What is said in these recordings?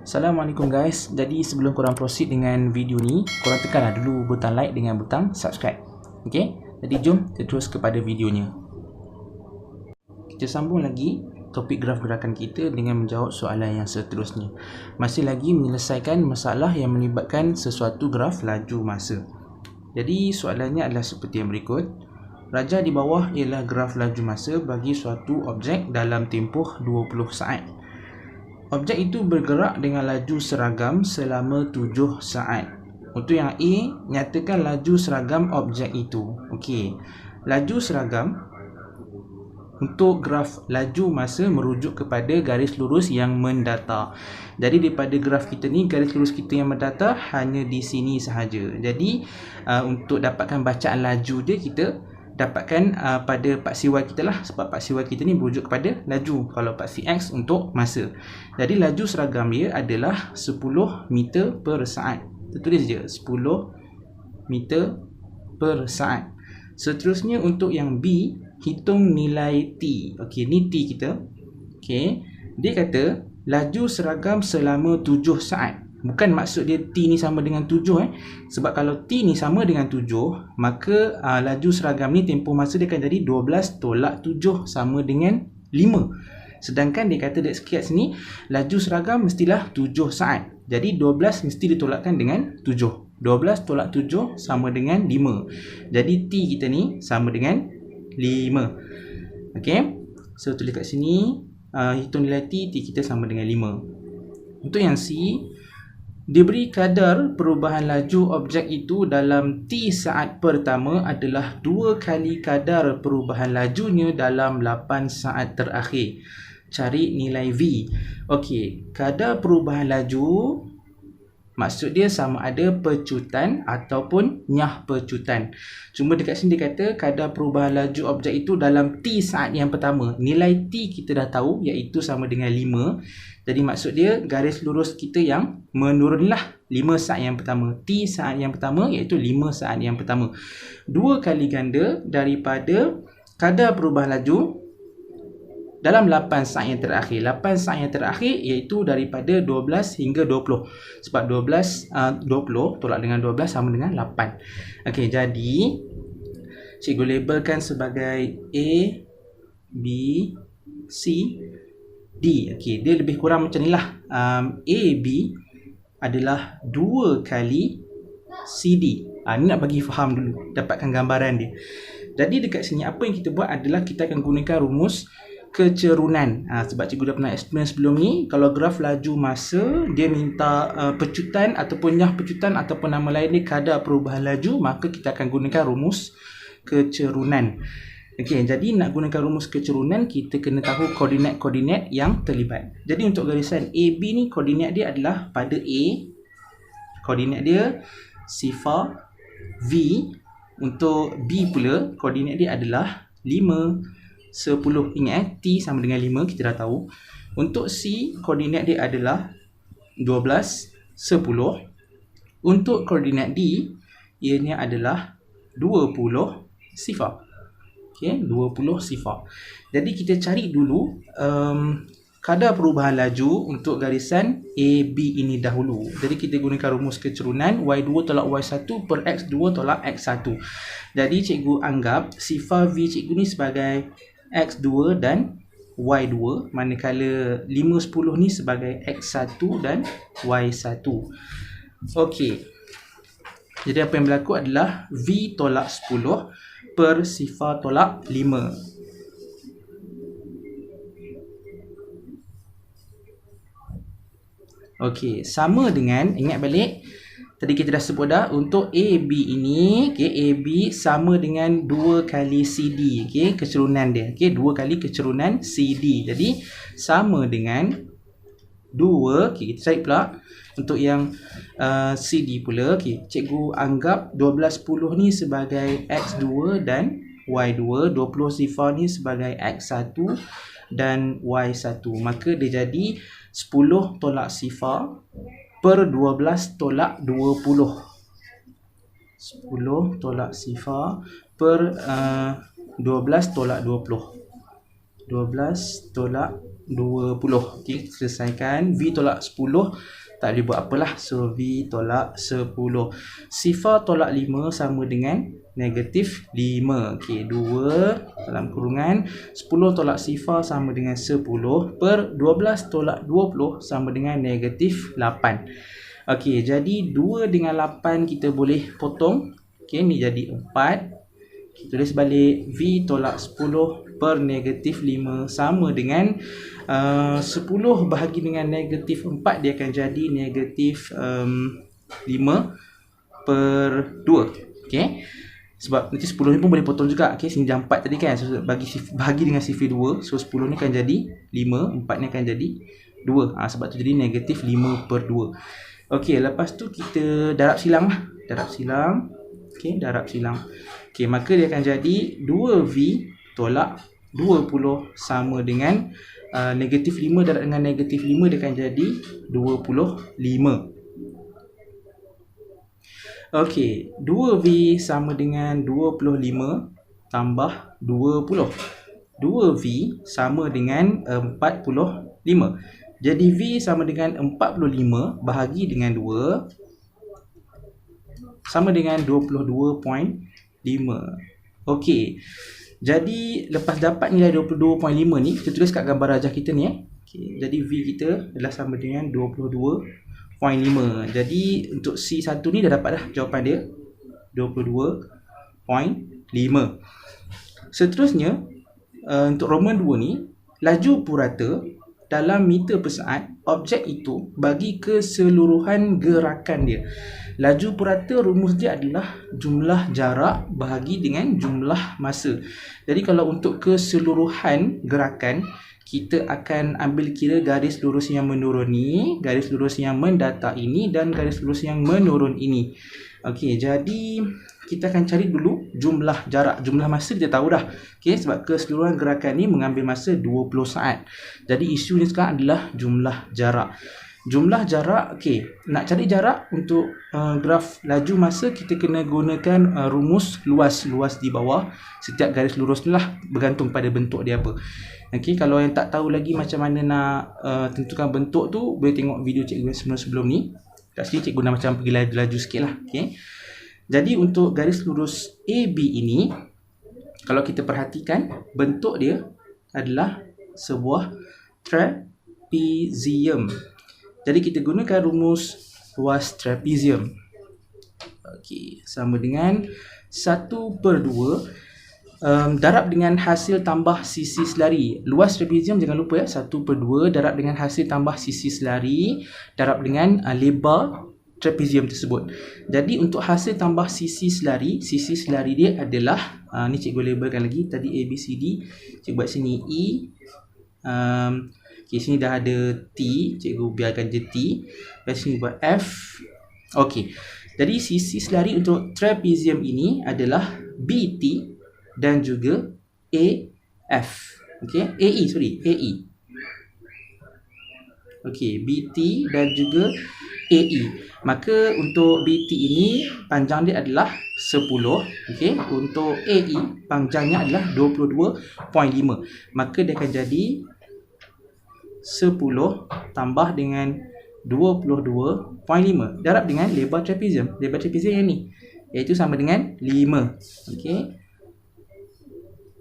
Assalamualaikum guys. Jadi sebelum korang proceed dengan video ni, korang tekanlah dulu butang like dengan butang subscribe. Okey? Jadi jom kita terus kepada videonya. Kita sambung lagi topik graf gerakan kita dengan menjawab soalan yang seterusnya. Masih lagi menyelesaikan masalah yang melibatkan sesuatu graf laju masa. Jadi soalannya adalah seperti yang berikut. Raja di bawah ialah graf laju masa bagi suatu objek dalam tempoh 20 saat. Objek itu bergerak dengan laju seragam selama 7 saat. Untuk yang A, nyatakan laju seragam objek itu. Okey. Laju seragam untuk graf laju masa merujuk kepada garis lurus yang mendatar. Jadi daripada graf kita ni, garis lurus kita yang mendatar hanya di sini sahaja. Jadi untuk dapatkan bacaan laju dia, kita dapatkan pada paksi Y kita lah, sebab paksi Y kita ni merujuk kepada laju, kalau paksi X untuk masa. Jadi laju seragam dia adalah 10 meter per saat. Tertulis je 10 meter per saat. Seterusnya untuk yang B, hitung nilai T. Okey, ni T kita. Okey, dia kata laju seragam selama 7 saat. Bukan maksud dia T ni sama dengan 7 Sebab kalau T ni sama dengan 7, maka laju seragam ni tempoh masa dia akan jadi 12 tolak 7 sama dengan 5. Sedangkan dia kata dekat kat sini laju seragam mestilah 7 saat. Jadi 12 mesti ditolakkan dengan 7. 12 tolak 7 sama dengan 5. Jadi T kita ni sama dengan 5. Okey. So tulis kat sini hitung nilai T kita sama dengan 5. Untuk yang C, diberi kadar perubahan laju objek itu dalam T saat pertama adalah 2 kali kadar perubahan lajunya dalam 8 saat terakhir. Cari nilai V. Okey, kadar perubahan laju maksud dia sama ada pecutan ataupun nyah pecutan. Cuma dekat sini dia kata kadar perubahan laju objek itu dalam T saat yang pertama. Nilai T kita dah tahu, iaitu sama dengan 5. Jadi maksud dia garis lurus kita yang menurunlah 5 saat yang pertama. T saat yang pertama iaitu 5 saat yang pertama. 2 kali ganda daripada kadar perubahan laju dalam 8 saat yang terakhir. 8 saat yang terakhir iaitu daripada 12 hingga 20. Sebab 20 tolak dengan 12 sama dengan 8. Okey, jadi cikgu labelkan sebagai A, B, C, D. Okey, dia lebih kurang macam ni lah. A, B adalah 2 kali CD. Ni nak bagi faham dulu, dapatkan gambaran dia. Jadi dekat sini apa yang kita buat adalah kita akan gunakan rumus kecerunan. Sebab cikgu dah pernah explain sebelum ni, kalau graf laju masa dia minta pecutan ataupun nyah pecutan ataupun nama lain dia kadar perubahan laju, maka kita akan gunakan rumus kecerunan. Okey, jadi nak gunakan rumus kecerunan, kita kena tahu koordinat-koordinat yang terlibat. Jadi untuk garisan AB ni, koordinat dia adalah pada A, koordinat dia sifar V. Untuk B pula, koordinat dia adalah 5, 10. Ingat T sama dengan 5, kita dah tahu. Untuk C, koordinat dia adalah 12, 10. Untuk koordinat D, ianya adalah 20 sifar. Okey, 20 sifar. Jadi kita cari dulu kadar perubahan laju untuk garisan AB ini dahulu. Jadi kita gunakan rumus kecerunan Y2 tolak Y1 per X2 tolak X1. Jadi cikgu anggap sifar V cikgu ni sebagai X2 dan Y2, manakala 5, 10 ni sebagai X1 dan Y1. Okey. Jadi apa yang berlaku adalah V tolak 10 per sifar tolak 5. Okey, sama dengan, ingat balik tadi kita dah sebut dah, untuk AB ini, okey, AB sama dengan 2 kali CD, okey, kecerunan dia, okey, 2 kali kecerunan CD. Jadi sama dengan 2, okey, kita cari pula untuk yang CD pula. Okey, cikgu anggap 12 10 ni sebagai X2 dan Y2, 20 sifar ni sebagai X1 dan Y1. Maka dia jadi 10 tolak sifar per 12 tolak 20. 10 tolak sifar per 12 tolak 20. 12 tolak 20. Okey, selesaikan. V tolak 10, tak boleh buat apalah. So V tolak 10. Sifar tolak 5 sama dengan negatif 5. Okey, 2 dalam kurungan 10 tolak sifar sama dengan 10 per 12 tolak 20 sama dengan negatif 8. Okey, jadi 2 dengan 8 kita boleh potong. Okey, ni jadi 4. Kita tulis balik V tolak 10 per negatif 5 sama dengan 10 bahagi dengan negatif 4, dia akan jadi negatif 5 per 2. Okay, sebab nanti 10 ni pun boleh potong juga. Okay, sini dah 4 tadi kan, so bahagi dengan sifar 2, so 10 ni akan jadi 5, 4 ni akan jadi 2. Sebab tu jadi negatif 5 per 2. Okay, lepas tu kita darab silang lah. Darab silang. Okay, darab silang. Okay, maka dia akan jadi 2V tolak 20 sama dengan negatif 5 darab dengan negatif 5, dia akan jadi 25. Okey, 2V sama dengan 25 tambah 20. 2V sama dengan 45. Jadi V sama dengan 45 bahagi dengan 2 sama dengan 22.5. Okey, jadi lepas dapat nilai 22.5 ni, kita tulis kat gambar rajah kita ni. Okay, jadi V kita adalah sama dengan 22.5. Jadi untuk C1 ni dah dapat dah jawapan dia, 22.5. Seterusnya, untuk Roman 2 ni, laju purata dalam meter per saat objek itu bagi keseluruhan gerakan dia. Laju purata rumus dia adalah jumlah jarak bahagi dengan jumlah masa. Jadi kalau untuk keseluruhan gerakan, kita akan ambil kira garis lurus yang menurun ni, garis lurus yang mendatar ini dan garis lurus yang menurun ini. Okey, jadi kita akan cari dulu jumlah jarak. Jumlah masa kita tahu dah. Okey, sebab keseluruhan gerakan ni mengambil masa 20 saat. Jadi isu ni sekarang adalah jumlah jarak. Jumlah jarak, okey, nak cari jarak untuk graf laju masa, kita kena gunakan rumus luas. Luas di bawah setiap garis lurus ni lah, bergantung pada bentuk dia apa. Okey, kalau yang tak tahu lagi macam mana nak tentukan bentuk tu, boleh tengok video cikgu sebelum ni. Kat sini cikgu nak macam pergi laju sikit lah. Okey, jadi untuk garis lurus AB ini, kalau kita perhatikan, bentuk dia adalah sebuah trapezium. Jadi kita gunakan rumus luas trapezium. Okey, sama dengan 1/2 darab dengan hasil tambah sisi selari. Luas trapezium jangan lupa ya, 1/2 darab dengan hasil tambah sisi selari darab dengan lebar trapezium tersebut. Jadi untuk hasil tambah sisi selari dia adalah ni cikgu labelkan lagi, tadi A, B, C, D, cikgu buat sini E. Okay, sini dah ada T, cikgu biarkan je T. Dan sini buat F. Okey, jadi sisi selari untuk trapezium ini adalah BT dan juga AF. Okey, AE. Okey, BT dan juga AE. Maka untuk BT ini panjang dia adalah 10. Okey, untuk AE panjangnya adalah 22.5. Maka dia akan jadi 10 tambah dengan 22.5 darab dengan lebar trapezium. Lebar trapezium yang ni, iaitu sama dengan 5.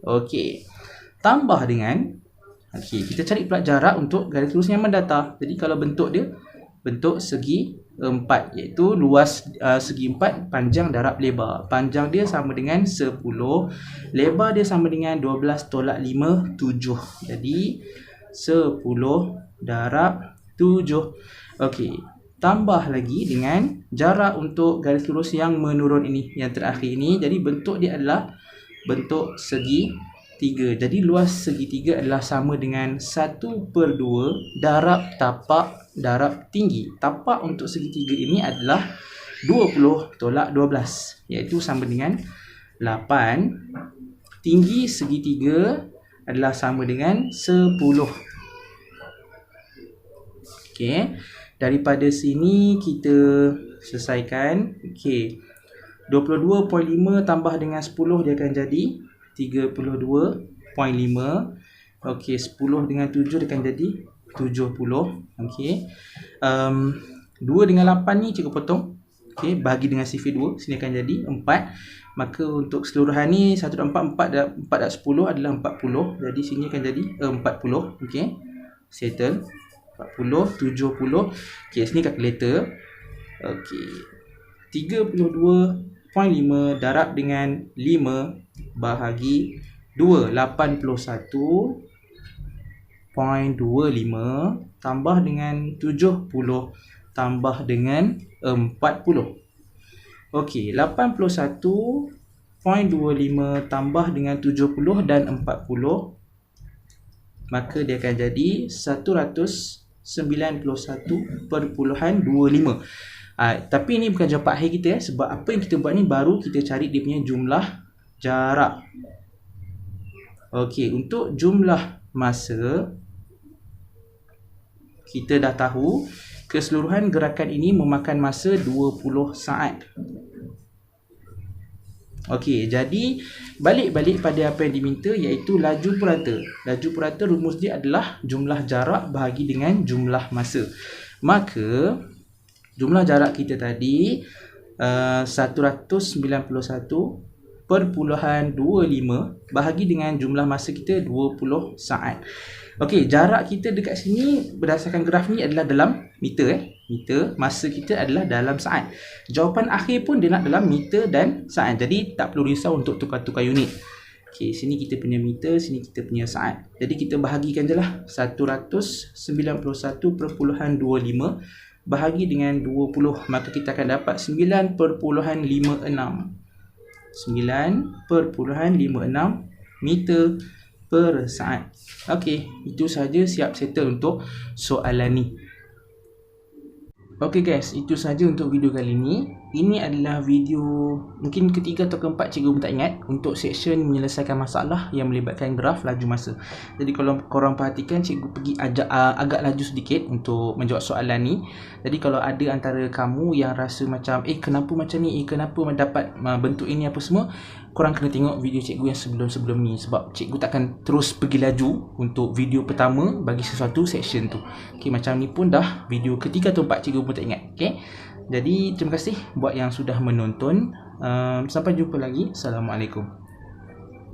Okey, tambah dengan, kita cari pula jarak untuk garis lurus yang mendatar. Jadi kalau bentuk dia bentuk segi 4, iaitu luas segi 4 panjang darab lebar. Panjang dia sama dengan 10, lebar dia sama dengan 12 tolak 5, 7. Jadi 10 darab 7. Okey, tambah lagi dengan jarak untuk garis lurus yang menurun ini, yang terakhir ini. Jadi bentuk dia adalah bentuk segi 3. Jadi luas segi 3 adalah sama dengan 1/2 darab tapak darab tinggi. Tapak untuk segi 3 ini adalah 20 tolak 12, iaitu sama dengan 8. Tinggi segi 3 adalah sama dengan 10. Okey, daripada sini kita selesaikan. Okey, 22.5 tambah dengan 10 dia akan jadi 32.5. Okey, 10 dengan 7 dia akan jadi 70. Okey. 2 dengan 8 ni cikgu potong. Okey, bagi dengan sifar 2, sini akan jadi 4. Maka untuk keseluruhan ni 1 dan 4, 4 dan 10 adalah 40. Jadi sini akan jadi 40. Okey. Settle. 40, 70. Okey, sini kalkulator. Okey. 32.5 darab dengan 5 bahagi 2, 81.25 tambah dengan 70 tambah dengan 40. Okey, 81.25 tambah dengan 70 dan 40, maka dia akan jadi 191.25. Tapi ini bukan jawapan akhir kita sebab apa yang kita buat ni baru kita cari dia punya jumlah jarak. Okey, untuk jumlah masa kita dah tahu keseluruhan gerakan ini memakan masa 20 saat. Okey, jadi balik pada apa yang diminta iaitu laju purata. Laju purata rumus dia adalah jumlah jarak bahagi dengan jumlah masa. Maka jumlah jarak kita tadi 191.25 bahagi dengan jumlah masa kita 20 saat. Okey, jarak kita dekat sini berdasarkan graf ni adalah dalam meter meter, masa kita adalah dalam saat. Jawapan akhir pun dia nak dalam meter dan saat. Jadi tak perlu risau untuk tukar-tukar unit. Okey, sini kita punya meter, sini kita punya saat. Jadi kita bahagikan je lah 191.25 bahagi dengan 20, maka kita akan dapat 9.56 meter per saat. Okey, itu saja, siap settle untuk soalan ni. Okey guys, itu saja untuk video kali ini. Ini adalah video mungkin ketiga atau keempat, cikgu pun tak ingat, untuk seksyen menyelesaikan masalah yang melibatkan graf laju masa. Jadi kalau korang perhatikan, cikgu pergi agak laju sedikit untuk menjawab soalan ni. Jadi kalau ada antara kamu yang rasa macam kenapa macam ni, kenapa dapat bentuk ini apa semua, korang kena tengok video cikgu yang sebelum-sebelum ni, sebab cikgu takkan terus pergi laju untuk video pertama bagi sesuatu seksyen tu. Okey, macam ni pun dah video ketiga atau empat, cikgu pun tak ingat. Okey. Jadi terima kasih buat yang sudah menonton. Sampai jumpa lagi. Assalamualaikum.